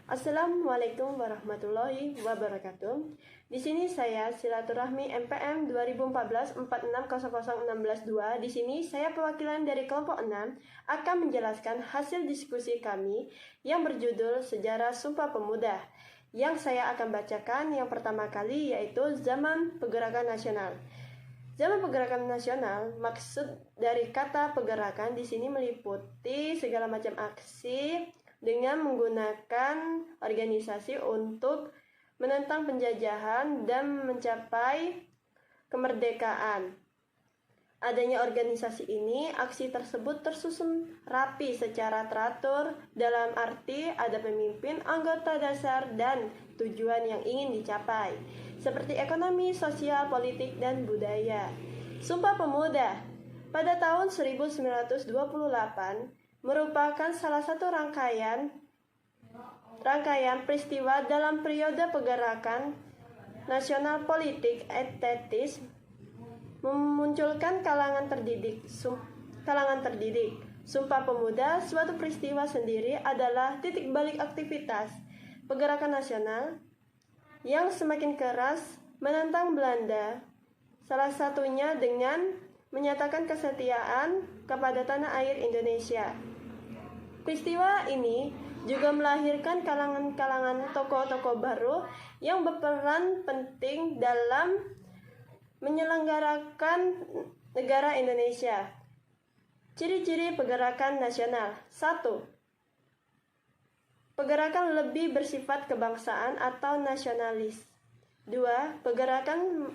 Assalamualaikum warahmatullahi wabarakatuh. Di sini saya silaturahmi MPM 2014-4600162. Di sini saya perwakilan dari kelompok 6 akan menjelaskan hasil diskusi kami yang berjudul Sejarah Sumpah Pemuda. Yang saya akan bacakan yang pertama kali yaitu Zaman Pergerakan Nasional. Zaman pergerakan nasional, maksud dari kata pergerakan di sini meliputi segala macam aksi dengan menggunakan organisasi untuk menentang penjajahan dan mencapai kemerdekaan. Adanya organisasi ini, aksi tersebut tersusun rapi secara teratur dalam arti ada pemimpin, anggota dasar, dan tujuan yang ingin dicapai, seperti ekonomi, sosial, politik, dan budaya. Sumpah Pemuda pada tahun 1928 merupakan salah satu rangkaian peristiwa dalam periode pergerakan nasional politik estetis memunculkan kalangan terdidik. Sumpah Pemuda, suatu peristiwa sendiri, adalah titik balik aktivitas pergerakan nasional yang semakin keras menentang Belanda, salah satunya dengan menyatakan kesetiaan kepada tanah air Indonesia. Peristiwa ini juga melahirkan kalangan-kalangan tokoh-tokoh baru yang berperan penting dalam menyelenggarakan negara Indonesia. Ciri-ciri pergerakan nasional. 1. Pergerakan lebih bersifat kebangsaan atau nasionalis. 2. Pergerakan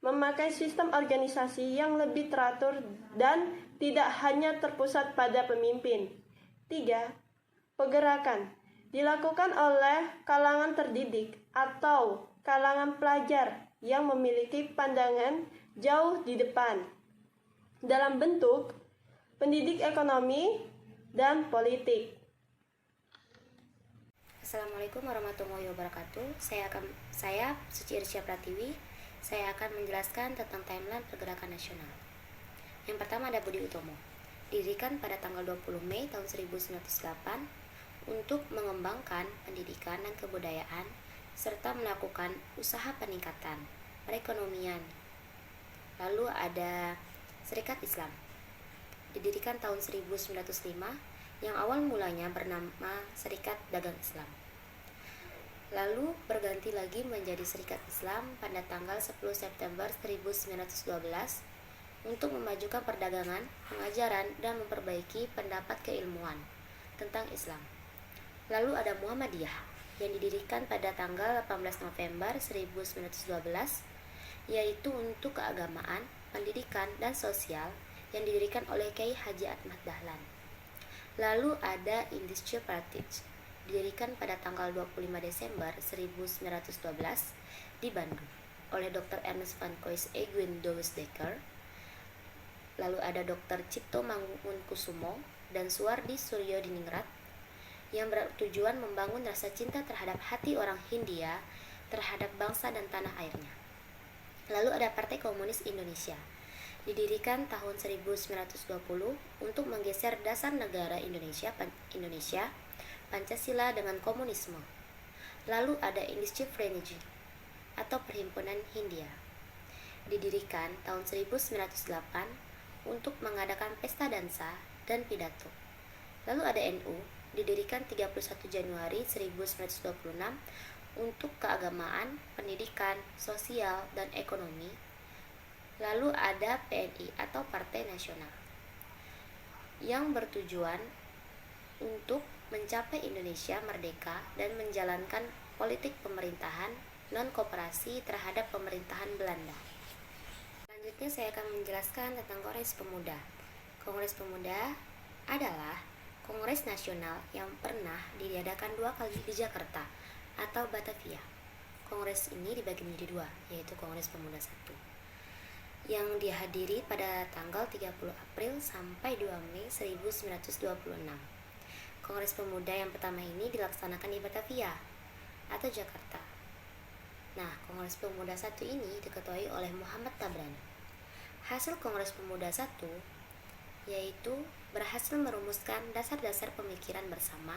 memakai sistem organisasi yang lebih teratur dan tidak hanya terpusat pada pemimpin. 3. Pergerakan dilakukan oleh kalangan terdidik atau kalangan pelajar yang memiliki pandangan jauh di depan dalam bentuk pendidik ekonomi dan politik. Assalamualaikum warahmatullahi wabarakatuh. Saya Suci Irsya Pratiwi. Saya akan menjelaskan tentang timeline pergerakan nasional. Yang pertama ada Budi Utomo. Didirikan pada tanggal 20 Mei tahun 1908 untuk mengembangkan pendidikan dan kebudayaan serta melakukan usaha peningkatan perekonomian. Lalu ada Serikat Islam. Didirikan tahun 1905 yang awal mulanya bernama Serikat Dagang Islam. Lalu berganti lagi menjadi Serikat Islam pada tanggal 10 September 1912 untuk memajukan perdagangan, pengajaran, dan memperbaiki pendapat keilmuan tentang Islam. Lalu ada Muhammadiyah yang didirikan pada tanggal 18 November 1912, yaitu untuk keagamaan, pendidikan, dan sosial yang didirikan oleh Kiai Haji Ahmad Dahlan. Lalu ada Indische Partij, didirikan pada tanggal 25 Desember 1912 di Bandung oleh Dr. Ernest van Coys Egwin Douwes-Dekker. Lalu ada Dr. Cipto Mangunkusumo dan Suwardi Suryodiningrat yang bertujuan membangun rasa cinta terhadap hati orang Hindia terhadap bangsa dan tanah airnya. Lalu ada Partai Komunis Indonesia, didirikan tahun 1920 untuk menggeser dasar negara Indonesia, Pancasila dengan komunisme. Lalu ada Indische Vereniging atau Perhimpunan Hindia, didirikan tahun 1908 untuk mengadakan pesta dansa dan pidato. Lalu ada NU, didirikan 31 Januari 1926 untuk keagamaan, pendidikan, sosial, dan ekonomi. Lalu ada PNI atau Partai Nasional yang bertujuan untuk mencapai Indonesia merdeka dan menjalankan politik pemerintahan non-koperasi terhadap pemerintahan Belanda. Selanjutnya saya akan menjelaskan tentang Kongres Pemuda. Kongres Pemuda adalah kongres nasional yang pernah diadakan 2 kali di Jakarta atau Batavia. Kongres ini dibagi menjadi 2, yaitu Kongres Pemuda 1 yang dihadiri pada tanggal 30 April sampai 2 Mei 1926. Kongres Pemuda yang pertama ini dilaksanakan di Batavia atau Jakarta. Nah, Kongres Pemuda 1 ini diketuai oleh Muhammad Tabrani. Hasil Kongres Pemuda 1 yaitu berhasil merumuskan dasar-dasar pemikiran bersama,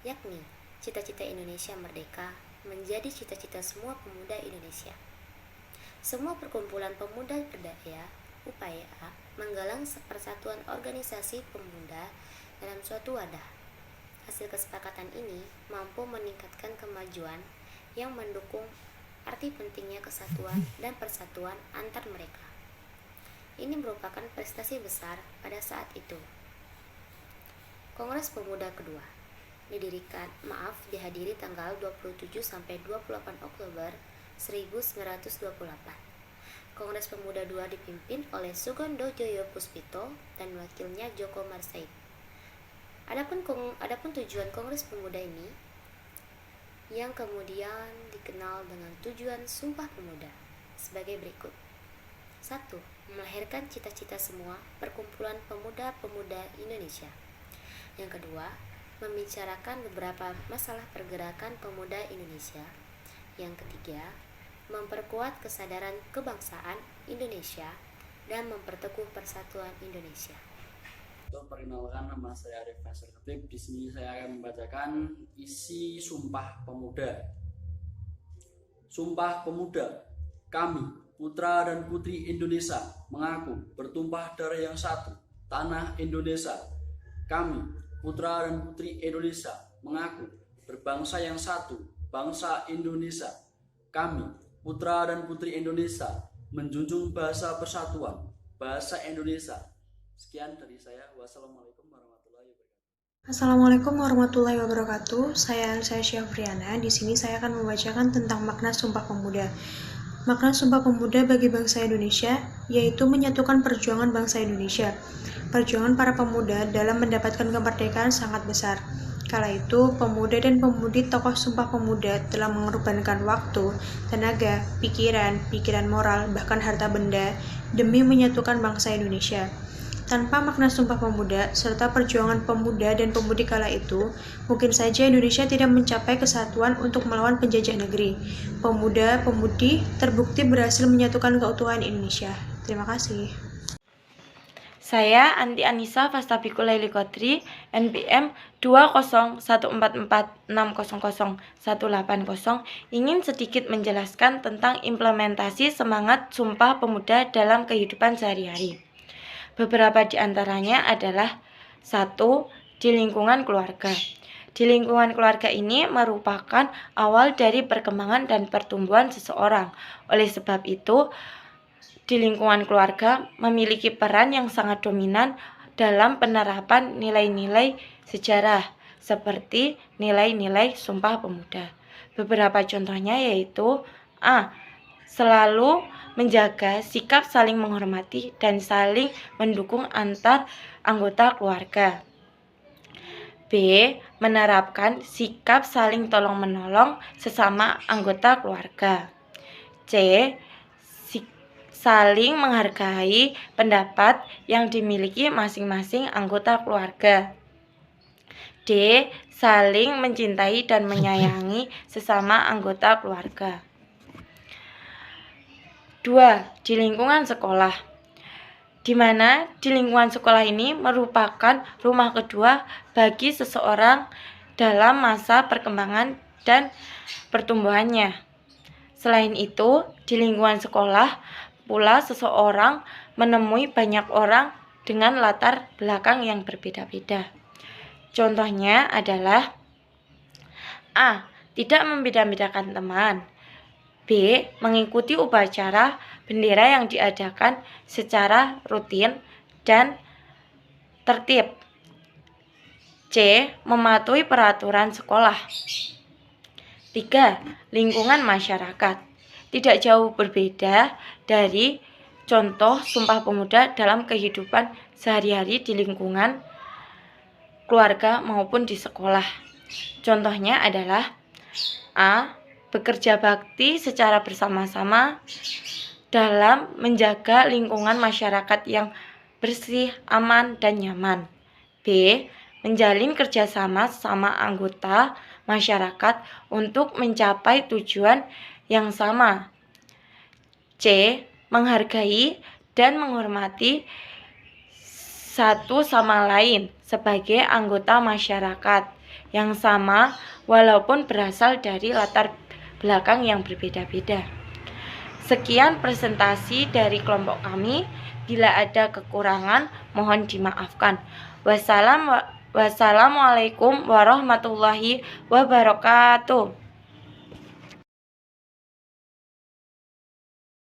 yakni cita-cita Indonesia merdeka menjadi cita-cita semua pemuda Indonesia. Semua perkumpulan pemuda berdaya upaya menggalang persatuan organisasi pemuda dalam suatu wadah. Hasil kesepakatan ini mampu meningkatkan kemajuan yang mendukung arti pentingnya kesatuan dan persatuan antar mereka. Ini merupakan prestasi besar pada saat itu. Kongres Pemuda kedua dihadiri tanggal 27 sampai 28 Oktober 1928. Kongres Pemuda II dipimpin oleh Sugondo Joyo Puspito dan wakilnya Joko Marsaid. Adapun tujuan Kongres Pemuda ini yang kemudian dikenal dengan tujuan Sumpah Pemuda sebagai berikut. 1. Melahirkan cita-cita semua perkumpulan pemuda-pemuda Indonesia. Yang kedua, membicarakan beberapa masalah pergerakan pemuda Indonesia. Yang ketiga, memperkuat kesadaran kebangsaan Indonesia dan memperteguh persatuan Indonesia. Perkenalkan, nama saya Arif Nasir Khatib. Di sini saya akan membacakan isi Sumpah Pemuda. Sumpah Pemuda. Kami, putra dan putri Indonesia, mengaku bertumpah darah yang satu, tanah Indonesia. Kami, putra dan putri Indonesia, mengaku berbangsa yang satu, bangsa Indonesia. Kami, putra dan putri Indonesia, menjunjung bahasa persatuan, bahasa Indonesia. Sekian dari saya. Wassalamualaikum warahmatullahi wabarakatuh. Assalamualaikum warahmatullahi wabarakatuh. Saya Syafriana. Di sini saya akan membacakan tentang makna Sumpah Pemuda. Makna Sumpah Pemuda bagi bangsa Indonesia yaitu menyatukan perjuangan bangsa Indonesia. Perjuangan para pemuda dalam mendapatkan kemerdekaan sangat besar. Kala itu, pemuda dan pemudi tokoh Sumpah Pemuda telah mengorbankan waktu, tenaga, pikiran moral, bahkan harta benda demi menyatukan bangsa Indonesia. Tanpa makna Sumpah Pemuda serta perjuangan pemuda dan pemudi kala itu, mungkin saja Indonesia tidak mencapai kesatuan untuk melawan penjajah negeri. Pemuda-pemudi terbukti berhasil menyatukan keutuhan Indonesia. Terima kasih. Saya Anti Anissa Fastabikul Laili Qadri, NPM 20144600180, ingin sedikit menjelaskan tentang implementasi semangat Sumpah Pemuda dalam kehidupan sehari-hari. Beberapa di antaranya adalah 1. Di lingkungan keluarga. Di lingkungan keluarga ini merupakan awal dari perkembangan dan pertumbuhan seseorang. Oleh sebab itu, di lingkungan keluarga memiliki peran yang sangat dominan dalam penerapan nilai-nilai sejarah seperti nilai-nilai Sumpah Pemuda. Beberapa contohnya yaitu A. Selalu menjaga sikap saling menghormati dan saling mendukung antar anggota keluarga. B. Menerapkan sikap saling tolong-menolong sesama anggota keluarga. C. Saling menghargai pendapat yang dimiliki masing-masing anggota keluarga. D. Saling mencintai dan menyayangi sesama anggota keluarga. 2. Di lingkungan sekolah, di mana di lingkungan sekolah ini merupakan rumah kedua bagi seseorang dalam masa perkembangan dan pertumbuhannya. Selain itu, di lingkungan sekolah pula seseorang menemui banyak orang dengan latar belakang yang berbeda-beda. Contohnya adalah A. Tidak membeda-bedakan teman. B. Mengikuti upacara bendera yang diadakan secara rutin dan tertib. C. Mematuhi peraturan sekolah. 3. Lingkungan masyarakat. Tidak jauh berbeda dari contoh Sumpah Pemuda dalam kehidupan sehari-hari di lingkungan keluarga maupun di sekolah. Contohnya adalah A. Bekerja bakti secara bersama-sama dalam menjaga lingkungan masyarakat yang bersih, aman, dan nyaman. B. Menjalin kerjasama sama anggota masyarakat untuk mencapai tujuan yang sama. C. Menghargai dan menghormati satu sama lain sebagai anggota masyarakat. yang sama walaupun berasal dari latar belakang yang berbeda-beda. Sekian presentasi dari kelompok kami. Bila ada kekurangan, mohon dimaafkan. Wassalamualaikum warahmatullahi wabarakatuh.